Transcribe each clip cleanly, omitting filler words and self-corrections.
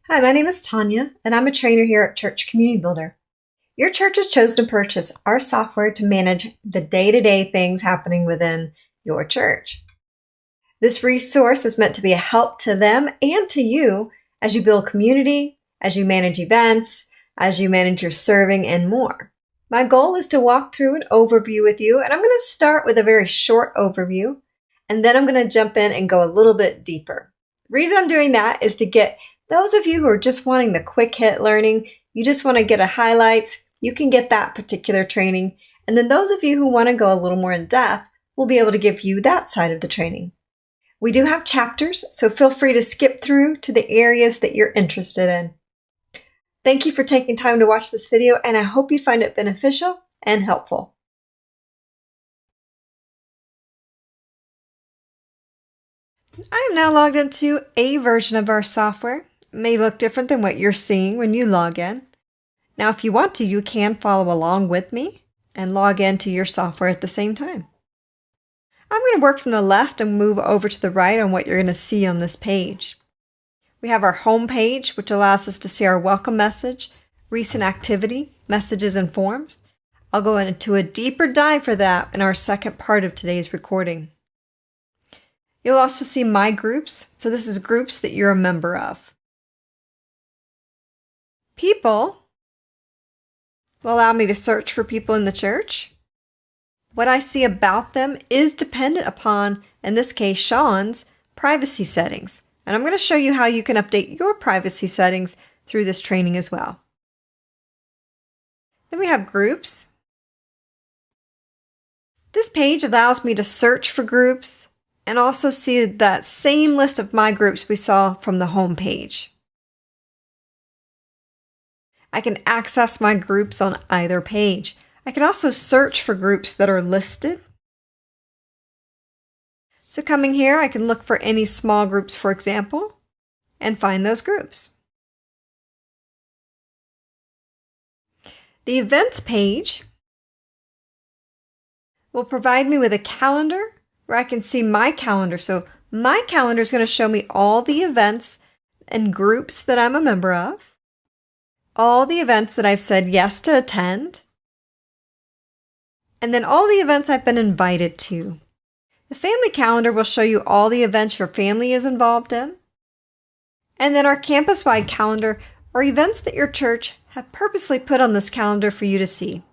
Hi, my name is Tanya, and I'm a trainer here at Church Community Builder. Your church has chosen to purchase our software to manage the day-to-day things happening within your church. This resource is meant to be a help to them and to you as you build community, as you manage events, as you manage your serving, and more. My goal is to walk through an overview with you, and I'm going to start with a very short overview, and then I'm going to jump in and go a little bit deeper. The reason I'm doing that is to get those of you who are just wanting the quick hit learning, you just want to get a highlights, you can get that particular training. And then those of you who want to go a little more in depth, we'll be able to give you that side of the training. We do have chapters, so feel free to skip through to the areas that you're interested in. Thank you for taking time to watch this video, and I hope you find it beneficial and helpful. I am now logged into a version of our software. It may look different than what you're seeing when you log in. Now, if you want to, you can follow along with me and log into your software at the same time. I'm going to work from the left and move over to the right on what you're going to see on this page. We have our home page, which allows us to see our welcome message, recent activity, messages, and forms. I'll go into a deeper dive for that in our second part of today's recording. You'll also see my groups. So this is groups that you're a member of. People will allow me to search for people in the church. What I see about them is dependent upon, in this case, Sean's privacy settings. And I'm going to show you how you can update your privacy settings through this training as well. Then we have groups. This page allows me to search for groups and also see that same list of my groups we saw from the home page. I can access my groups on either page. I can also search for groups that are listed. So coming here, I can look for any small groups, for example, and find those groups. The events page will provide me with a calendar where I can see my calendar. So my calendar is going to show me all the events and groups that I'm a member of, all the events that I've said yes to attend, and then all the events I've been invited to. The family calendar will show you all the events your family is involved in. And then our campus-wide calendar are events that your church have purposely put on this calendar for you to see.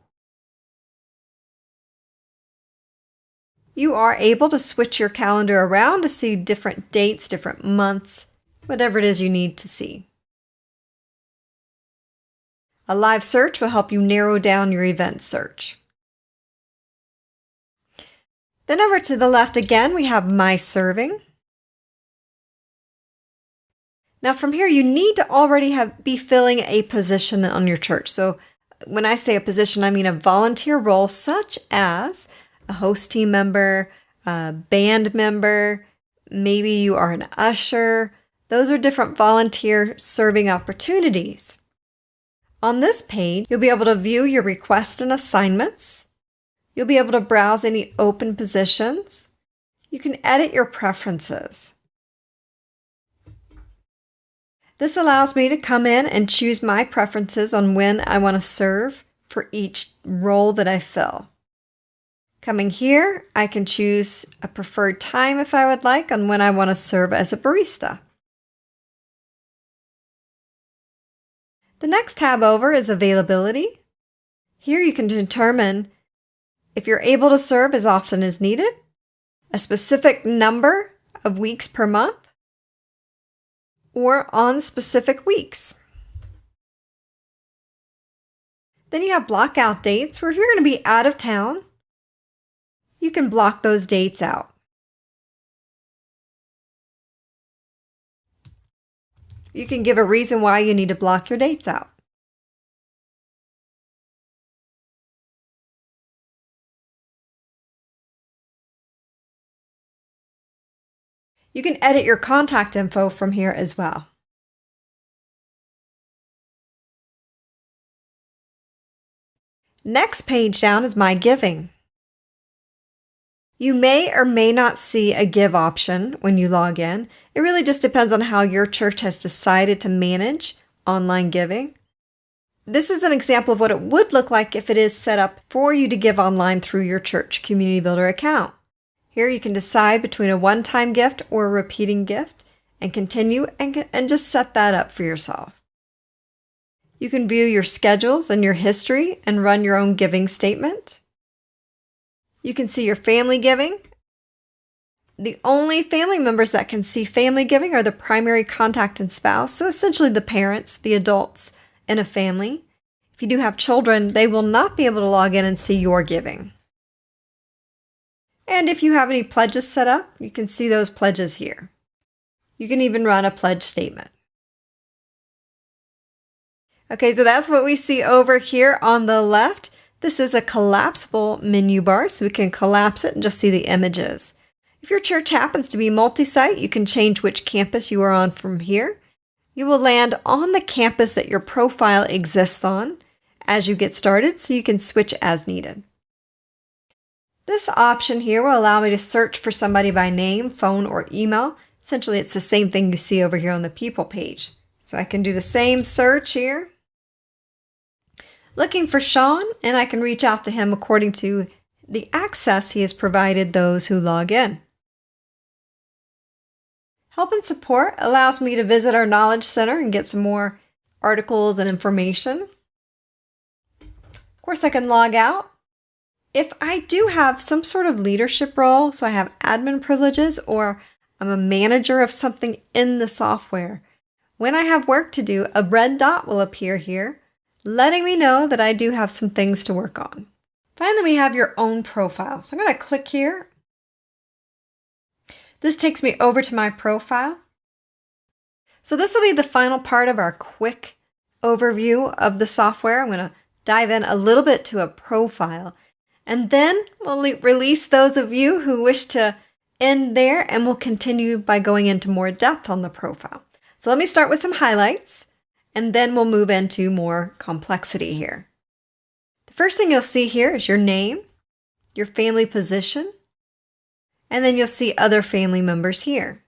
You are able to switch your calendar around to see different dates, different months, whatever it is you need to see. A live search will help you narrow down your event search. Then over to the left again, we have My Serving. Now from here, you need to already be filling a position on your church. So when I say a position, I mean a volunteer role such as a host team member, a band member, maybe you are an usher. Those are different volunteer serving opportunities. On this page, you'll be able to view your requests and assignments. You'll be able to browse any open positions. You can edit your preferences. This allows me to come in and choose my preferences on when I want to serve for each role that I fill. Coming here, I can choose a preferred time if I would like on when I want to serve as a barista. The next tab over is Availability. Here you can determine if you're able to serve as often as needed, a specific number of weeks per month, or on specific weeks. Then you have blockout dates, where if you're going to be out of town, you can block those dates out. You can give a reason why you need to block your dates out. You can edit your contact info from here as well. Next page down is My Giving. You may or may not see a give option when you log in. It really just depends on how your church has decided to manage online giving. This is an example of what it would look like if it is set up for you to give online through your church Community Builder account. Here you can decide between a one-time gift or a repeating gift and continue and just set that up for yourself. You can view your schedules and your history and run your own giving statement. You can see your family giving. The only family members that can see family giving are the primary contact and spouse, so essentially the parents, the adults in a family. If you do have children, they will not be able to log in and see your giving. And if you have any pledges set up, you can see those pledges here. You can even run a pledge statement. Okay, so that's what we see over here on the left. This is a collapsible menu bar, so we can collapse it and just see the images. If your church happens to be multi-site, you can change which campus you are on from here. You will land on the campus that your profile exists on as you get started, so you can switch as needed. This option here will allow me to search for somebody by name, phone, or email. Essentially, it's the same thing you see over here on the People page. So I can do the same search here. Looking for Sean, and I can reach out to him according to the access he has provided those who log in. Help and support allows me to visit our Knowledge Center and get some more articles and information. Of course, I can log out. If I do have some sort of leadership role, so I have admin privileges or I'm a manager of something in the software, when I have work to do, a red dot will appear here, letting me know that I do have some things to work on. Finally, we have your own profile. So I'm going to click here. This takes me over to my profile. So this will be the final part of our quick overview of the software. I'm going to dive in a little bit to a profile. And then we'll release those of you who wish to end there, and we'll continue by going into more depth on the profile. So let me start with some highlights, and then we'll move into more complexity here. The first thing you'll see here is your name, your family position, and then you'll see other family members here.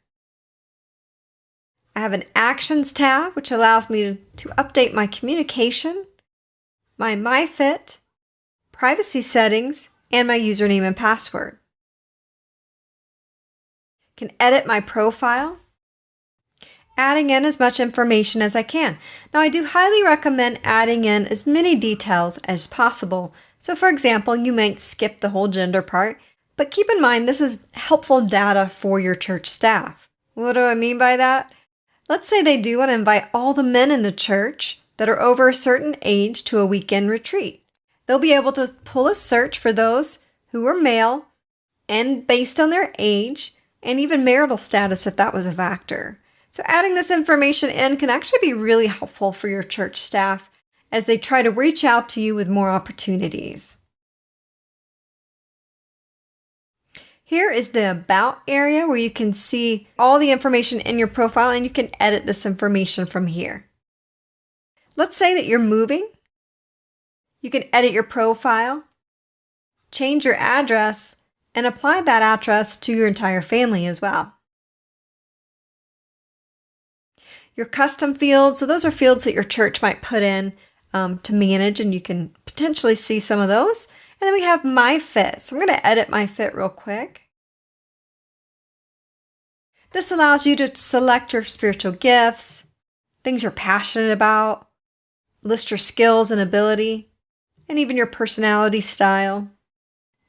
I have an Actions tab, which allows me to update my communication, my MyFit, privacy settings, and my username and password. I can edit my profile, adding in as much information as I can. Now, I do highly recommend adding in as many details as possible. So for example, you might skip the whole gender part, but keep in mind this is helpful data for your church staff. What do I mean by that? Let's say they do want to invite all the men in the church that are over a certain age to a weekend retreat. They'll be able to pull a search for those who are male and based on their age and even marital status if that was a factor. So adding this information in can actually be really helpful for your church staff as they try to reach out to you with more opportunities. Here is the About area where you can see all the information in your profile and you can edit this information from here. Let's say that you're moving. You can edit your profile, change your address, and apply that address to your entire family as well. Your custom fields, so those are fields that your church might put in to manage, and you can potentially see some of those. And then we have MyFit. So I'm going to edit MyFit real quick. This allows you to select your spiritual gifts, things you're passionate about, list your skills and ability, and even your personality style.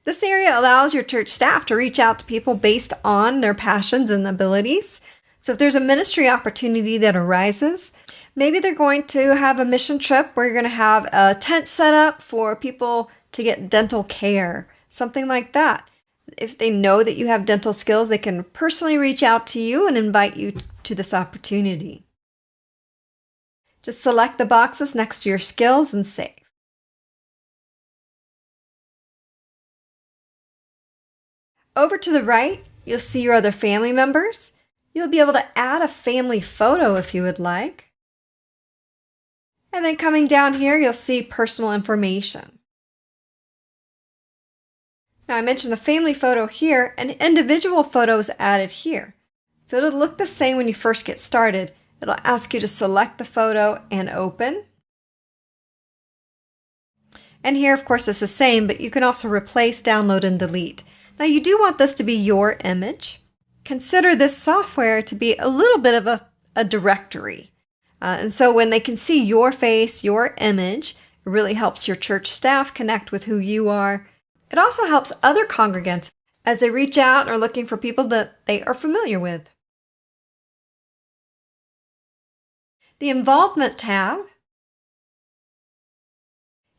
This area allows your church staff to reach out to people based on their passions and abilities. So if there's a ministry opportunity that arises, maybe they're going to have a mission trip where you're going to have a tent set up for people to get dental care, something like that. If they know that you have dental skills, they can personally reach out to you and invite you to this opportunity. Just select the boxes next to your skills and save. Over to the right, you'll see your other family members. You'll be able to add a family photo if you would like. And then coming down here, you'll see personal information. Now I mentioned the family photo here, and individual photos added here. So it'll look the same when you first get started. It'll ask you to select the photo and open. And here, of course, it's the same, but you can also replace, download, and delete. Now you do want this to be your image. Consider this software to be a little bit of a directory. And so when they can see your face, your image, it really helps your church staff connect with who you are. It also helps other congregants as they reach out and are looking for people that they are familiar with. The Involvement tab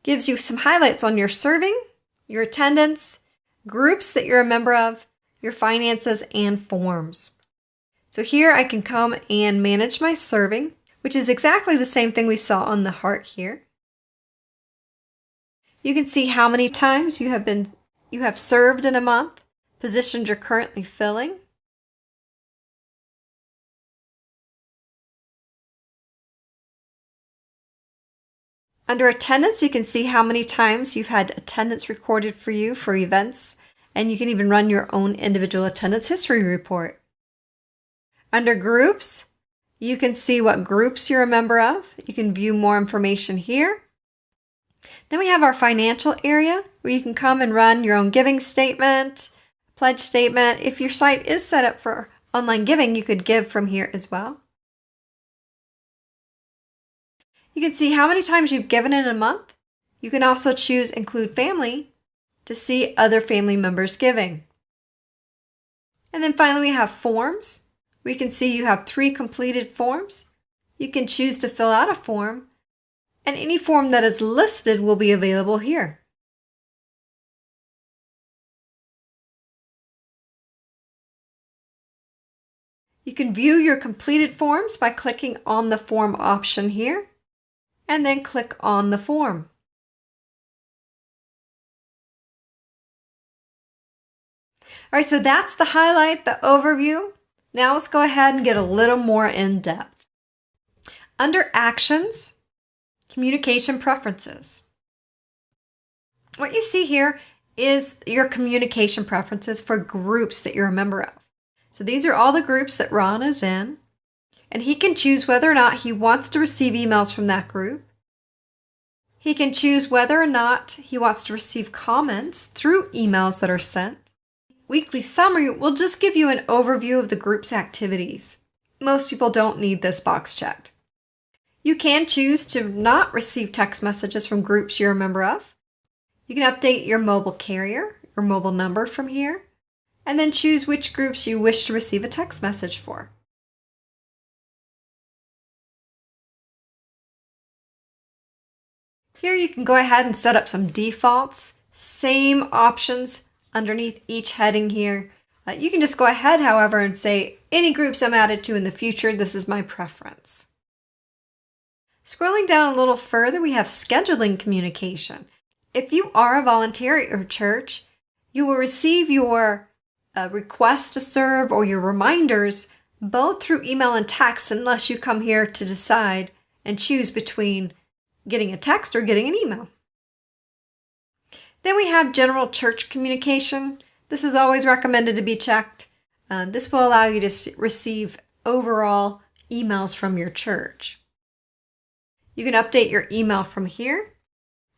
gives you some highlights on your serving, your attendance, groups that you're a member of, your finances, and forms. So here I can come and manage my serving, which is exactly the same thing we saw on the heart here. You can see how many times you have served in a month, positions you're currently filling. Under attendance, you can see how many times you've had attendance recorded for you for events, and you can even run your own individual attendance history report. Under groups, you can see what groups you're a member of. You can view more information here. Then we have our financial area where you can come and run your own giving statement, pledge statement. If your site is set up for online giving, you could give from here as well. You can see how many times you've given in a month. You can also choose Include Family to see other family members giving. And then finally we have forms. We can see you have 3 completed forms. You can choose to fill out a form, and any form that is listed will be available here. You can view your completed forms by clicking on the form option here, and then click on the form. All right, so that's the highlight, the overview. Now let's go ahead and get a little more in depth. Under Actions, Communication Preferences. What you see here is your communication preferences for groups that you're a member of. So these are all the groups that Ron is in, and he can choose whether or not he wants to receive emails from that group. He can choose whether or not he wants to receive comments through emails that are sent. Weekly Summary will just give you an overview of the group's activities. Most people don't need this box checked. You can choose to not receive text messages from groups you're a member of. You can update your mobile carrier, your mobile number from here, and then choose which groups you wish to receive a text message for. Here you can go ahead and set up some defaults, same options underneath each heading here. You can just go ahead, however, and say, any groups I'm added to in the future, this is my preference. Scrolling down a little further, we have scheduling communication. If you are a volunteer at your church, you will receive your request to serve or your reminders both through email and text unless you come here to decide and choose between getting a text or getting an email. Then we have general church communication. This is always recommended to be checked. This will allow you to receive overall emails from your church. You can update your email from here.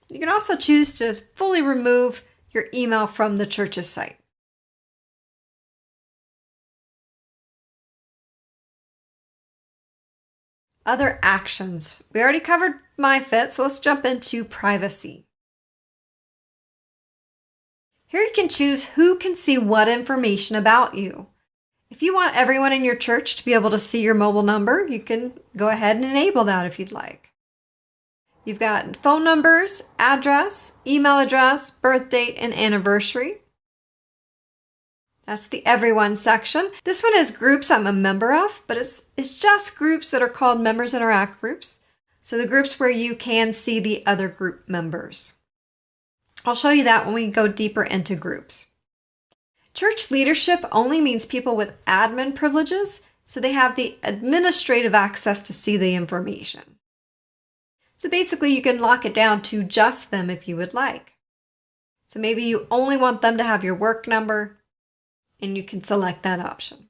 You can also choose to fully remove your email from the church's site. Other actions. We already covered MyFit, so let's jump into privacy. Here you can choose who can see what information about you. If you want everyone in your church to be able to see your mobile number, you can go ahead and enable that if you'd like. You've got phone numbers, address, email address, birth date, and anniversary. That's the Everyone section. This one is groups I'm a member of, but it's just groups that are called Members Interact groups. So the groups where you can see the other group members. I'll show you that when we go deeper into groups. Church leadership only means people with admin privileges, so they have the administrative access to see the information. So basically you can lock it down to just them if you would like. So maybe you only want them to have your work number, and you can select that option.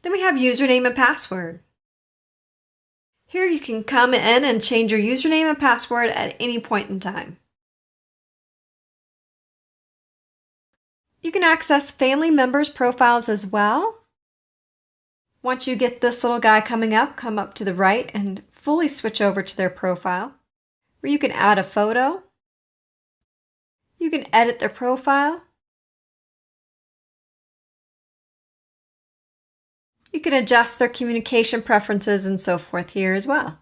Then we have username and password. Here you can come in and change your username and password at any point in time. You can access family members' profiles as well. Once you get this little guy coming up, come up to the right and fully switch over to their profile, where you can add a photo. You can edit their profile. You can adjust their communication preferences and so forth here as well.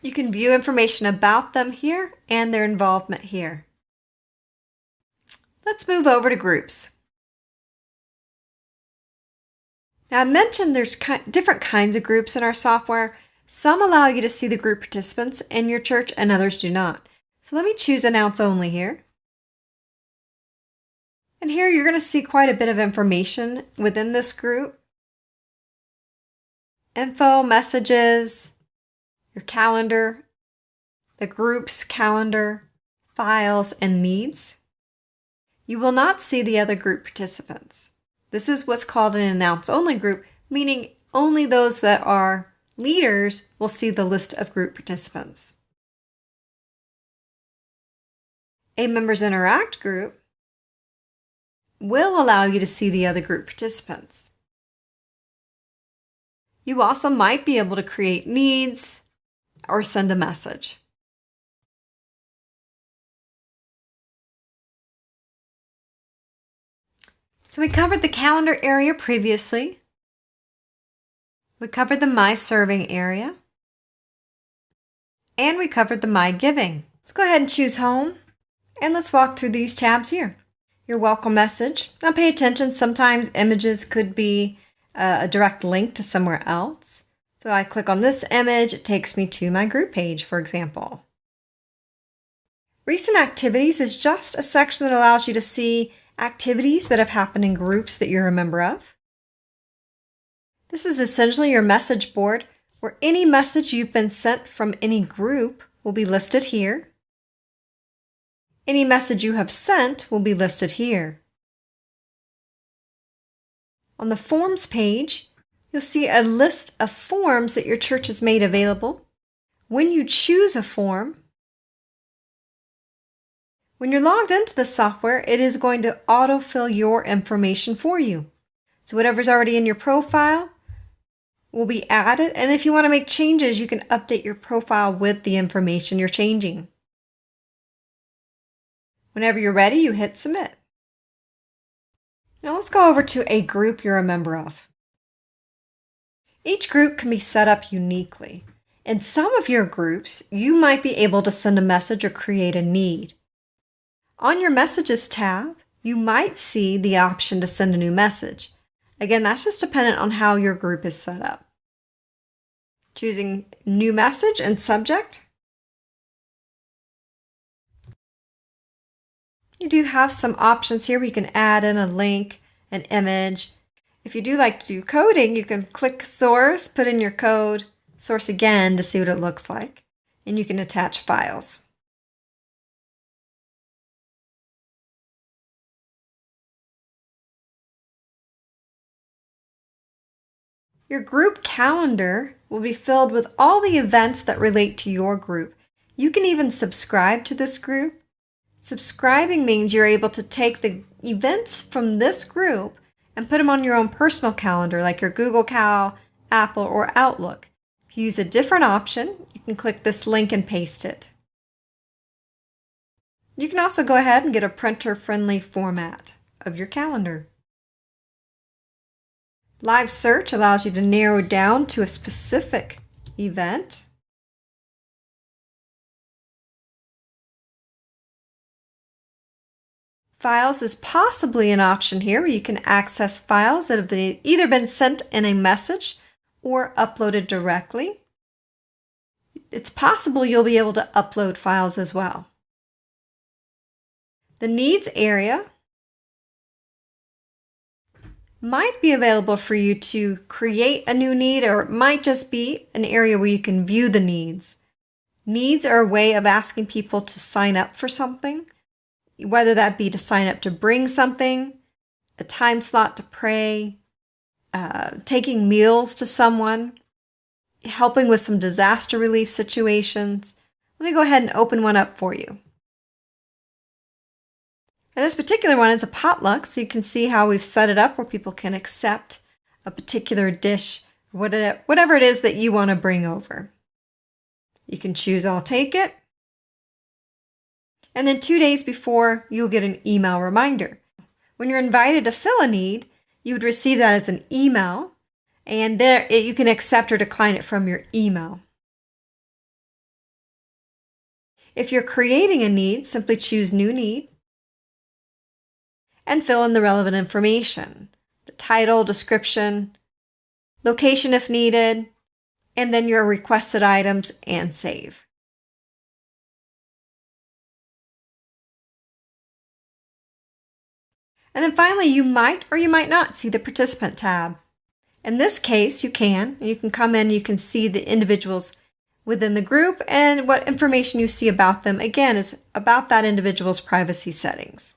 You can view information about them here and their involvement here. Let's move over to groups. Now I mentioned there's different kinds of groups in our software. Some allow you to see the group participants in your church and others do not. So let me choose Announce Only here. And here you're going to see quite a bit of information within this group. Info, messages, your calendar, the group's calendar, files, and needs. You will not see the other group participants. This is what's called an Announce Only group, meaning only those that are leaders will see the list of group participants. A Members Interact group will allow you to see the other group participants. You also might be able to create needs or send a message. So we covered the calendar area previously. We covered the My Serving area. And we covered the My Giving. Let's go ahead and choose Home. And let's walk through these tabs here. Your welcome message. Now pay attention, sometimes images could be a direct link to somewhere else. So I click on this image, it takes me to my group page, for example. Recent Activities is just a section that allows you to see activities that have happened in groups that you're a member of. This is essentially your message board where any message you've been sent from any group will be listed here. Any message you have sent will be listed here. On the Forms page, you'll see a list of forms that your church has made available. When you choose a form, when you're logged into the software, it is going to autofill your information for you. So whatever's already in your profile will be added, and if you want to make changes, you can update your profile with the information you're changing. Whenever you're ready, you hit Submit. Now let's go over to a group you're a member of. Each group can be set up uniquely. In some of your groups, you might be able to send a message or create a need. On your Messages tab, you might see the option to send a new message. Again, that's just dependent on how your group is set up. Choosing New Message and Subject. You do have some options here where you can add in a link, an image. If you do like to do coding, you can click Source, put in your code, source again to see what it looks like, and you can attach files. Your group calendar will be filled with all the events that relate to your group. You can even subscribe to this group. Subscribing means you're able to take the events from this group and put them on your own personal calendar, like your Google Cal, Apple, or Outlook. If you use a different option, you can click this link and paste it. You can also go ahead and get a printer-friendly format of your calendar. Live Search allows you to narrow down to a specific event. Files is possibly an option here where you can access files that have either been sent in a message or uploaded directly. It's possible you'll be able to upload files as well. The Needs area might be available for you to create a new need, or it might just be an area where you can view the needs. Needs are a way of asking people to sign up for something, whether that be to sign up to bring something, a time slot to pray, taking meals to someone, helping with some disaster relief situations. Let me go ahead and open one up for you. And this particular one is a potluck, so you can see how we've set it up where people can accept a particular dish, whatever it is that you want to bring over. You can choose I'll take it. And then 2 days before, you'll get an email reminder. When you're invited to fill a need, you would receive that as an email, and there you can accept or decline it from your email. If you're creating a need, simply choose New Need and fill in the relevant information, the title, description, location if needed, and then your requested items, and save. And then finally, you might or you might not see the participant tab. In this case, you can come in, you can see the individuals within the group and what information you see about them, again, is about that individual's privacy settings.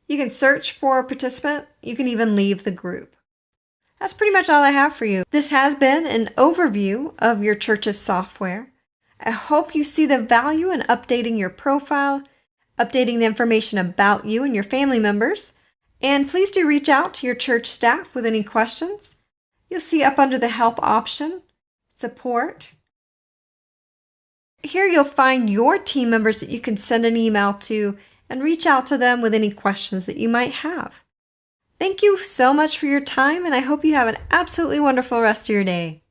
You can search for a participant. You can even leave the group. That's pretty much all I have for you. This has been an overview of your church's software. I hope you see the value in updating your profile, updating the information about you and your family members. And please do reach out to your church staff with any questions. You'll see up under the help option, support. Here you'll find your team members that you can send an email to and reach out to them with any questions that you might have. Thank you so much for your time, and I hope you have an absolutely wonderful rest of your day.